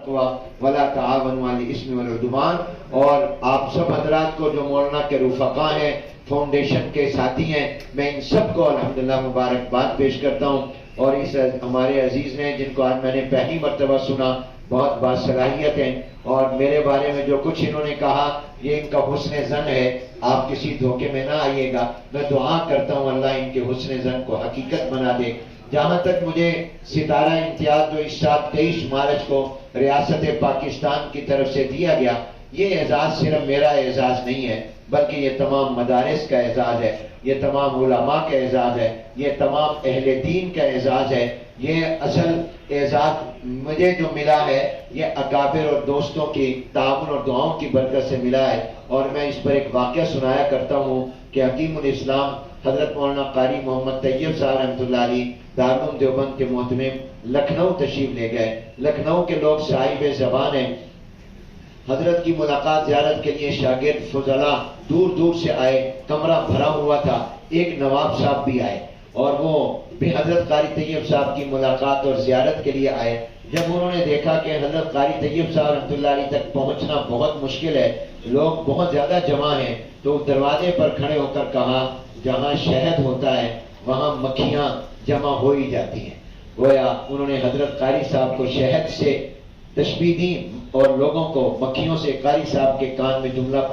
التقوی ولا تعاونوا علی الاسم والعدوان. اور آپ سب حضرات کو جو مولانا کے رفقا ہیں، فاؤنڈیشن کے ساتھی ہیں، میں ان سب کو الحمدللہ مبارکباد پیش کرتا ہوں. اور اس ہمارے عزیز نے جن کو آج میں نے پہلی مرتبہ سنا، بہت باصلاحیت ہیں، اور میرے بارے میں جو کچھ انہوں نے کہا یہ ان کا حسن ظن ہے، آپ کسی دھوکے میں نہ آئیے گا. میں دعا کرتا ہوں اللہ ان کے حسن ظن کو حقیقت بنا دے. جہاں تک مجھے ستارہ امتیاز جو اس سال 23 مارچ کو ریاست پاکستان کی طرف سے دیا گیا، یہ اعزاز صرف میرا اعزاز نہیں ہے بلکہ یہ تمام مدارس کا اعزاز ہے، یہ تمام علماء کا اعزاز ہے، یہ تمام اہل دین کا اعزاز ہے. یہ اصل اعزاز مجھے جو ملا ہے یہ اکابر اور دوستوں کی تعاون اور دعاؤں کی برکت سے ملا ہے. اور میں اس پر ایک واقعہ سنایا کرتا ہوں کہ حکیم الاسلام حضرت مولانا قاری محمد طیب صاحب رحمۃ اللہ علیہ دارالعلوم دیوبند کے محتمم لکھنؤ تشریف لے گئے. لکھنؤ کے لوگ صاحب زبان ہیں. حضرت کی ملاقات زیارت کے لیے شاگرد فضلاء دور دور سے آئے، کمرہ بھرا ہوا تھا. ایک نواب صاحب بھی آئے اور وہ بھی حضرت قاری طیب صاحب کی ملاقات اور زیارت کے لیے آئے. جب انہوں نے دیکھا کہ حضرت قاری طیب صاحب رحمۃ اللہ علیہ تک پہنچنا بہت مشکل ہے، لوگ بہت زیادہ جمع ہیں، تو دروازے پر کھڑے ہو کر کہا جہاں شہد ہوتا ہے وہاں مکھیاں جمع ہو ہی جاتی ہیں. گویا انہوں نے حضرت قاری صاحب کو شہد سے تشبیہ دی اور لوگوں کو مکھیوں سے قاری صاحب کے کان میں جملہ